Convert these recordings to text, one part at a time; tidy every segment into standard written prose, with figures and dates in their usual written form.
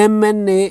MN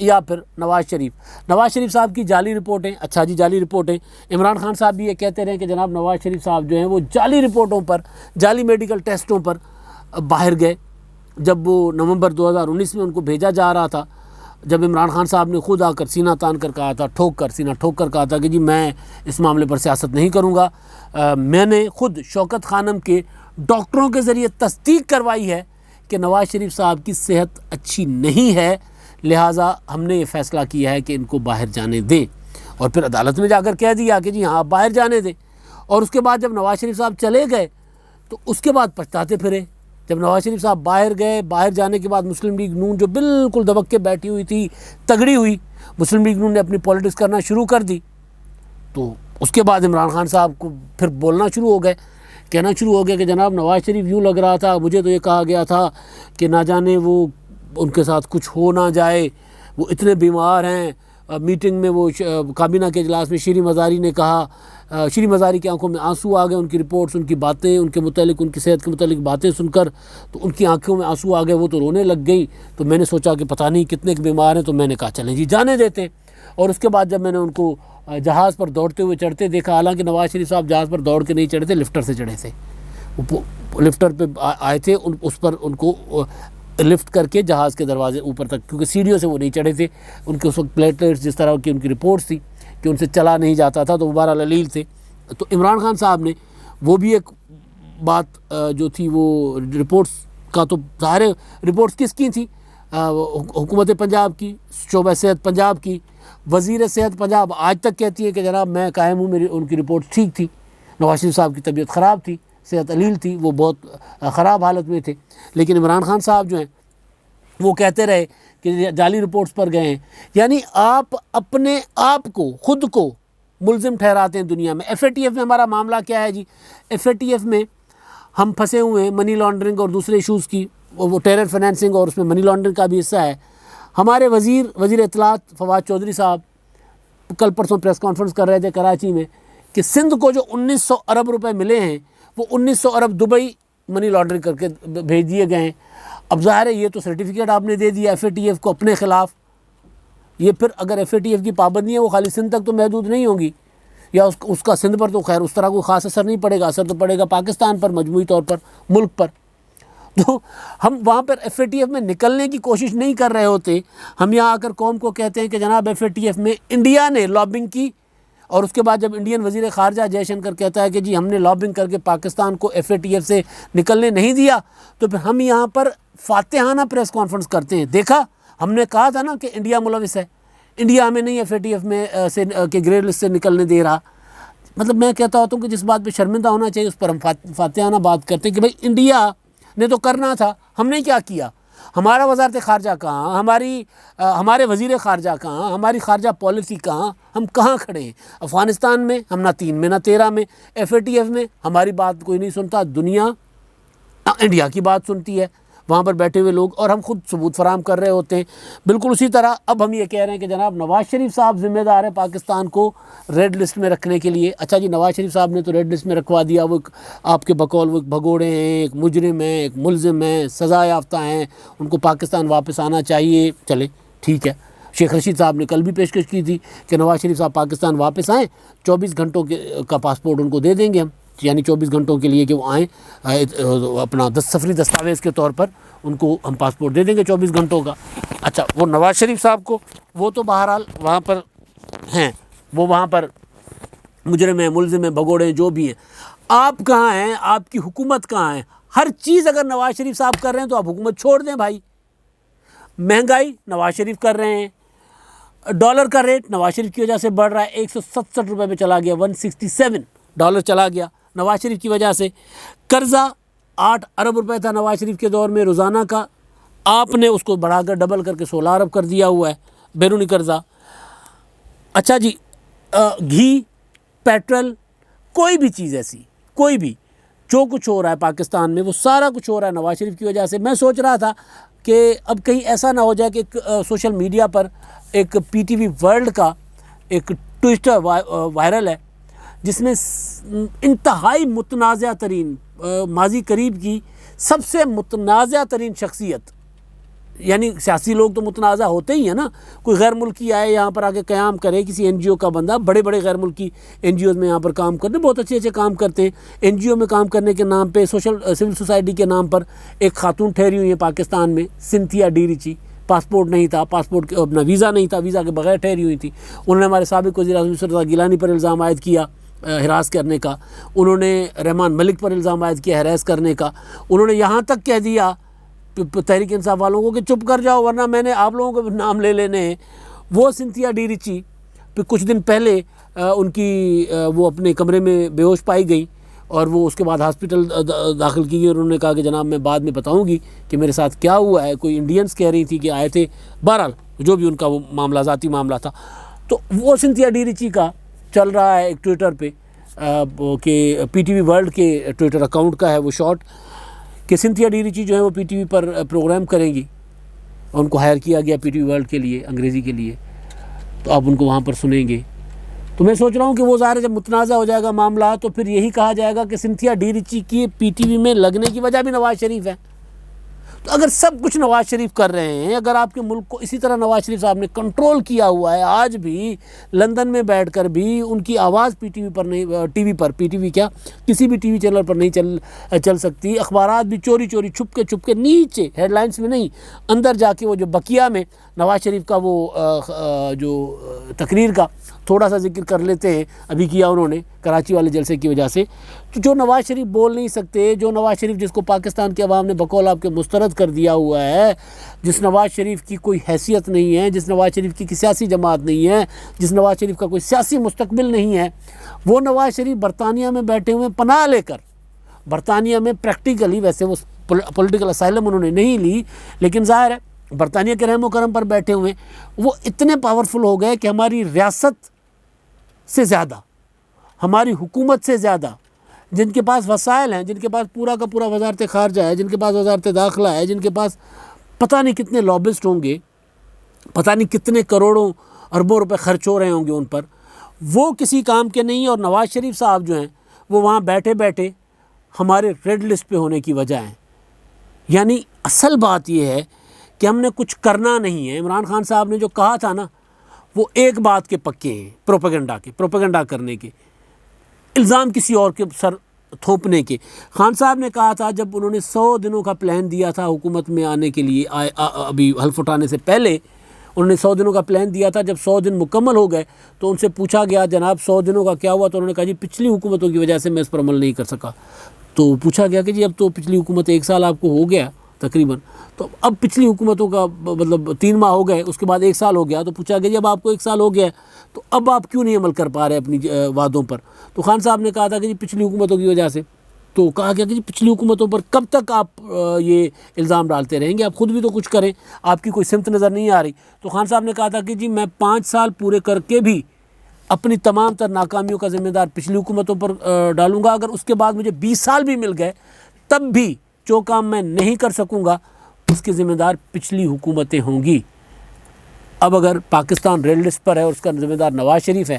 یا پھر نواز شریف صاحب کی جعلی رپورٹیں. اچھا جی جعلی رپورٹیں. عمران خان صاحب بھی یہ کہتے رہے کہ جناب نواز شریف صاحب جو ہیں وہ جعلی رپورٹوں پر, جعلی میڈیکل ٹیسٹوں پر باہر گئے. جب وہ نومبر 2019 میں ان کو بھیجا جا رہا تھا, جب عمران خان صاحب نے خود آ کر سینہ تان کر کہا تھا, سینہ ٹھوک کر کہا تھا کہ جی میں اس معاملے پر سیاست نہیں کروں گا, میں نے خود شوکت خانم کے ڈاکٹروں کے ذریعے تصدیق کروائی ہے کہ نواز شریف صاحب کی صحت اچھی نہیں ہے, لہٰذا ہم نے یہ فیصلہ کیا ہے کہ ان کو باہر جانے دیں. اور پھر عدالت میں جا کر کہہ دیا کہ جی ہاں آپ باہر جانے دیں. اور اس کے بعد جب نواز شریف صاحب چلے گئے تو اس کے بعد پچھتاتے پھرے. جب نواز شریف صاحب باہر گئے, باہر جانے کے بعد مسلم لیگ نون جو بالکل دبک کے بیٹھی ہوئی تھی, تگڑی ہوئی, مسلم لیگ نون نے اپنی پولیٹکس کرنا شروع کر دی. تو اس کے بعد عمران خان صاحب کو پھر بولنا شروع ہو گئے, کہنا شروع ہو گیا کہ جناب نواز شریف یوں لگ رہا تھا, مجھے تو یہ کہا گیا تھا کہ نہ جانے وہ ان کے ساتھ کچھ ہو نہ جائے, وہ اتنے بیمار ہیں. میٹنگ میں وہ کابینہ کے اجلاس میں شیریں مزاری نے کہا, شیریں مزاری کی آنکھوں میں آنسو آ گئے, ان کی رپورٹس, ان کی باتیں, ان کے متعلق, ان کی صحت کے متعلق باتیں سن کر تو ان کی آنکھوں میں آنسو آ گئے, وہ تو رونے لگ گئی. تو میں نے سوچا کہ پتہ نہیں کتنے کے بیمار ہیں, تو میں نے کہا چلیں جی جانے دیتے. اور اس کے بعد جب میں نے ان کو جہاز پر دوڑتے ہوئے چڑھتے دیکھا, حالانکہ نواز شریف صاحب جہاز پر دوڑ کے نہیں چڑھے تھے, لفٹر سے چڑھے تھے, لفٹر پہ آئے تھے, اس پر ان کو لفٹ کر کے جہاز کے دروازے اوپر تک, کیونکہ سیڑھیوں سے وہ نہیں چڑھے تھے, ان کے اس وقت پلیٹلیٹس جس طرح کی ان کی رپورٹس تھی کہ ان سے چلا نہیں جاتا تھا, تو وہ بہرحال علیل تھے. تو عمران خان صاحب نے وہ بھی ایک بات جو تھی وہ رپورٹس کا, تو ظاہر رپورٹس کس کی تھی, حکومت پنجاب کی, شعبہ صحت پنجاب کی, وزیر صحت پنجاب آج تک کہتی ہے کہ جناب میں قائم ہوں, میری ان کی رپورٹ ٹھیک تھی. نواز شریف صاحب کی طبیعت خراب تھی, صحت علیل تھی, وہ بہت خراب حالت میں تھے. لیکن عمران خان صاحب جو ہیں وہ کہتے رہے کہ جعلی رپورٹس پر گئے ہیں. یعنی آپ اپنے آپ کو, خود کو ملزم ٹھہراتے ہیں دنیا میں. ایف اے ٹی ایف میں ہمارا معاملہ کیا ہے جی؟ ایف اے ٹی ایف میں ہم پھنسے ہوئے ہیں منی لانڈرنگ اور دوسرے ایشوز کی, وہ ٹیرر فنانسنگ, اور اس میں منی لانڈرنگ کا بھی حصہ ہے. ہمارے وزیر اطلاعات فواد چودھری صاحب کل پرسوں پریس کانفرنس کر رہے تھے کراچی میں کہ سندھ کو جو 1900 ارب روپے ملے ہیں وہ 1900 ارب دبئی منی لانڈرنگ کر کے بھیج دیے گئے ہیں. اب ظاہر ہے یہ تو سرٹیفکیٹ آپ نے دے دیا ایف اے ٹی ایف کو اپنے خلاف. یہ پھر اگر ایف اے ٹی ایف کی پابندی ہے وہ خالی سندھ تک تو محدود نہیں ہوں گی, یا اس کا سندھ پر تو خیر اس طرح کوئی خاص اثر نہیں پڑے گا, اثر تو پڑے گا پاکستان پر, مجموعی طور پر ملک پر. تو ہم وہاں پر ایف اے ٹی ایف میں نکلنے کی کوشش نہیں کر رہے ہوتے, ہم یہاں آ کر قوم کو کہتے ہیں کہ جناب ایف اے ٹی ایف میں انڈیا نے لابنگ کی, اور اس کے بعد جب انڈین وزیر خارجہ جے شنکر کہتا ہے کہ جی ہم نے لابنگ کر کے پاکستان کو ایف اے ٹی ایف سے نکلنے نہیں دیا, تو پھر ہم یہاں پر فاتحانہ پریس کانفرنس کرتے ہیں. دیکھا ہم نے کہا تھا نا کہ انڈیا ملوث ہے, انڈیا ہمیں نہیں ایف اے ٹی ایف میں سے کہ گرے لسٹ سے نکلنے دے رہا. مطلب میں کہتا ہوتا ہوں کہ جس بات پہ شرمندہ ہونا چاہیے اس پر ہم فاتحانہ بات کرتے ہیں کہ بھائی انڈیا نے تو کرنا تھا, ہم نے کیا کیا, ہمارا وزارت خارجہ کہاں, ہمارے وزیر خارجہ کہاں, ہماری خارجہ پالیسی کہاں, ہم کہاں کھڑے ہیں افغانستان میں؟ ہم نہ 3 میں نہ 13 میں. ایف اے ٹی ایف میں ہماری بات کوئی نہیں سنتا, دنیا انڈیا کی بات سنتی ہے وہاں پر بیٹھے ہوئے لوگ, اور ہم خود ثبوت فراہم کر رہے ہوتے ہیں. بالکل اسی طرح اب ہم یہ کہہ رہے ہیں کہ جناب نواز شریف صاحب ذمہ دار ہے پاکستان کو ریڈ لسٹ میں رکھنے کے لیے. اچھا جی نواز شریف صاحب نے تو ریڈ لسٹ میں رکھوا دیا, وہ آپ کے بقول وہ ایک بھگوڑے ہیں, ایک مجرم ہیں, ایک ملزم ہیں, سزا یافتہ ہیں, ان کو پاکستان واپس آنا چاہیے. چلے ٹھیک ہے, شیخ رشید صاحب نے کل بھی پیشکش کی تھی کہ نواز شریف صاحب پاکستان واپس آئیں, 24 گھنٹوں کا پاسپورٹ ان کو دے دیں گے ہم, یعنی 24 گھنٹوں کے لیے کہ وہ آئیں, اپنا سفری دستاویز کے طور پر ان کو ہم پاسپورٹ دے دیں گے 24 گھنٹوں کا. اچھا وہ نواز شریف صاحب کو, وہ تو بہرحال وہاں پر ہیں, وہ وہاں پر مجرم ہیں, ملزم ہیں, بھگوڑے ہیں, جو بھی ہیں. آپ کہاں ہیں, آپ کی حکومت کہاں ہے؟ ہر چیز اگر نواز شریف صاحب کر رہے ہیں تو آپ حکومت چھوڑ دیں بھائی. مہنگائی نواز شریف کر رہے ہیں, ڈالر کا ریٹ نواز شریف کی وجہ سے بڑھ رہا ہے, 167 روپے پہ چلا گیا, 167 ڈالر چلا گیا نواز شریف کی وجہ سے. قرضہ 8 ارب روپے تھا نواز شریف کے دور میں روزانہ کا, آپ نے اس کو بڑھا کر ڈبل کر کے 16 ارب کر دیا ہوا ہے بیرونی قرضہ. اچھا جی گھی, پیٹرول, کوئی بھی چیز ایسی, کوئی بھی جو کچھ ہو رہا ہے پاکستان میں وہ سارا کچھ ہو رہا ہے نواز شریف کی وجہ سے. میں سوچ رہا تھا کہ اب کہیں ایسا نہ ہو جائے کہ سوشل میڈیا پر ایک پی ٹی وی ورلڈ کا ایک ٹویٹر وائرل ہے جس میں انتہائی متنازع ترین, ماضی قریب کی سب سے متنازع ترین شخصیت یعنی سیاسی لوگ تو متنازع ہوتے ہی ہیں نا. کوئی غیر ملکی آئے یہاں پر آ کے قیام کرے, کسی این جی او کا بندہ, بڑے بڑے غیر ملکی این جی اوز میں یہاں پر کام کرتے ہیں, بہت اچھے اچھے کام کرتے ہیں. این جی او میں کام کرنے کے نام پہ سول سوسائٹی کے نام پر ایک خاتون ٹھہری ہوئی ہیں پاکستان میں, سنتھیا ڈی ریچی. پاسپورٹ نہیں تھا, پاسپورٹ اپنا ویزا نہیں تھا, ویزا کے بغیر ٹھہری ہوئی تھی. انہوں نے ہمارے سابق وزیر اعظم یوسف رضا گیلانی پر الزام عائد کیا ہراس کرنے کا, انہوں نے رحمان ملک پر الزام عائد کیا ہراس کرنے کا. انہوں نے یہاں تک کہہ دیا تحریک انصاف والوں کو کہ چپ کر جاؤ ورنہ میں نے آپ لوگوں کے نام لے لینے ہیں. وہ سنتھیا ڈی ریچی پھر کچھ دن پہلے ان کی وہ اپنے کمرے میں بے ہوش پائی گئی اور وہ اس کے بعد ہاسپٹل داخل کی گئی, اور انہوں نے کہا کہ جناب میں بعد میں بتاؤں گی کہ میرے ساتھ کیا ہوا ہے. کوئی انڈینس کہہ رہی تھی کہ آئے تھے, بہرحال جو بھی ان کا وہ معاملہ ذاتی معاملہ تھا. تو وہ سنتھیا ڈی ریچی کا چل رہا ہے ایک ٹویٹر پہ کہ پی ٹی وی ورلڈ کے ٹویٹر اکاؤنٹ کا ہے وہ شارٹ, کہ سنتھیا ڈی ریچی جو ہے وہ پی ٹی وی پر پروگرام کریں گی, اور ان کو ہائر کیا گیا پی ٹی وی ورلڈ کے لیے, انگریزی کے لیے, تو آپ ان کو وہاں پر سنیں گے. تو میں سوچ رہا ہوں کہ وہ ظاہر ہے جب متنازع ہو جائے گا معاملہ تو پھر یہی کہا جائے گا کہ سنتھیا ڈی ریچی کی پی ٹی وی میں لگنے کی وجہ بھی نواز شریف ہے. تو اگر سب کچھ نواز شریف کر رہے ہیں, اگر آپ کے ملک کو اسی طرح نواز شریف صاحب نے کنٹرول کیا ہوا ہے, آج بھی لندن میں بیٹھ کر بھی ان کی آواز پی ٹی وی پر نہیں, ٹی وی پر, پی ٹی وی کیا کسی بھی ٹی وی چینل پر نہیں چل سکتی. اخبارات بھی چوری چوری چھپ کے نیچے ہیڈ لائنز میں نہیں, اندر جا کے وہ جو بقیہ میں نواز شریف کا وہ جو تقریر کا تھوڑا سا ذکر کر لیتے ہیں, ابھی کیا انہوں نے کراچی والے جلسے کی وجہ سے. تو جو نواز شریف بول نہیں سکتے, جو نواز شریف جس کو پاکستان کے عوام نے بقول آپ کے مسترد کر دیا ہوا ہے, جس نواز شریف کی کوئی حیثیت نہیں ہے, جس نواز شریف کی سیاسی جماعت نہیں ہے, جس نواز شریف کا کوئی سیاسی مستقبل نہیں ہے, وہ نواز شریف برطانیہ میں بیٹھے ہوئے پناہ لے کر, برطانیہ میں پریکٹیکلی ویسے وہ پولیٹیکل اسائلم انہوں نے نہیں لی, لیکن ظاہر ہے برطانیہ کے رحم و کرم پر بیٹھے ہوئے وہ اتنے پاورفل ہو گئے کہ ہماری ریاست سے زیادہ, ہماری حکومت سے زیادہ, جن کے پاس وسائل ہیں, جن کے پاس پورا کا پورا وزارت خارجہ ہے, جن کے پاس وزارت داخلہ ہے, جن کے پاس پتہ نہیں کتنے لابسٹ ہوں گے, پتہ نہیں کتنے کروڑوں اربوں روپے خرچ ہو رہے ہوں گے ان پر, وہ کسی کام کے نہیں. اور نواز شریف صاحب جو ہیں وہ وہاں بیٹھے بیٹھے ہمارے ریڈ لسٹ پہ ہونے کی وجہ ہیں. یعنی اصل بات یہ ہے کہ ہم نے کچھ کرنا نہیں ہے. عمران خان صاحب نے جو کہا تھا نا, وہ ایک بات کے پکے ہیں, پروپیگنڈا کرنے کے, الزام کسی اور کے سر تھوپنے کے. خان صاحب نے کہا تھا جب انہوں نے 100 دنوں کا پلان دیا تھا حکومت میں آنے کے لیے, ابھی حلف اٹھانے سے پہلے انہوں نے 100 دنوں کا پلان دیا تھا. جب 100 دن مکمل ہو گئے تو ان سے پوچھا گیا جناب 100 دنوں کا کیا ہوا, تو انہوں نے کہا جی پچھلی حکومتوں کی وجہ سے میں اس پر عمل نہیں کر سکا. تو پوچھا گیا کہ جی اب تو پچھلی حکومت 1 سال آپ کو ہو گیا تقریباً, تو اب پچھلی حکومتوں کا مطلب 3 ماہ ہو گئے, اس کے بعد 1 سال ہو گیا. تو پوچھا گیا جی اب آپ کو 1 سال ہو گیا تو اب آپ کیوں نہیں عمل کر پا رہے اپنی وعدوں پر. تو خان صاحب نے کہا تھا کہ جی پچھلی حکومتوں کی وجہ سے. تو کہا گیا کہ جی پچھلی حکومتوں پر کب تک آپ یہ الزام ڈالتے رہیں گے, آپ خود بھی تو کچھ کریں, آپ کی کوئی سمت نظر نہیں آ رہی. تو خان صاحب نے کہا تھا کہ جی میں 5 سال پورے کر کے بھی اپنی تمام تر ناکامیوں کا ذمہ دار پچھلی حکومتوں پر ڈالوں گا. اگر اس کے بعد مجھے 20 سال بھی مل گئے تب بھی جو کام میں نہیں کر سکوں گا اس کے ذمہ دار پچھلی حکومتیں ہوں گی. اب اگر پاکستان ریڈ لسٹ پر ہے اور اس کا ذمہ دار نواز شریف ہے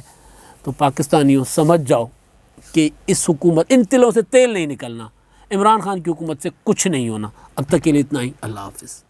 تو پاکستانیوں سمجھ جاؤ کہ اس حکومت, ان تلوں سے تیل نہیں نکلنا, عمران خان کی حکومت سے کچھ نہیں ہونا. اب تک کے لیے اتنا ہی. اللہ حافظ.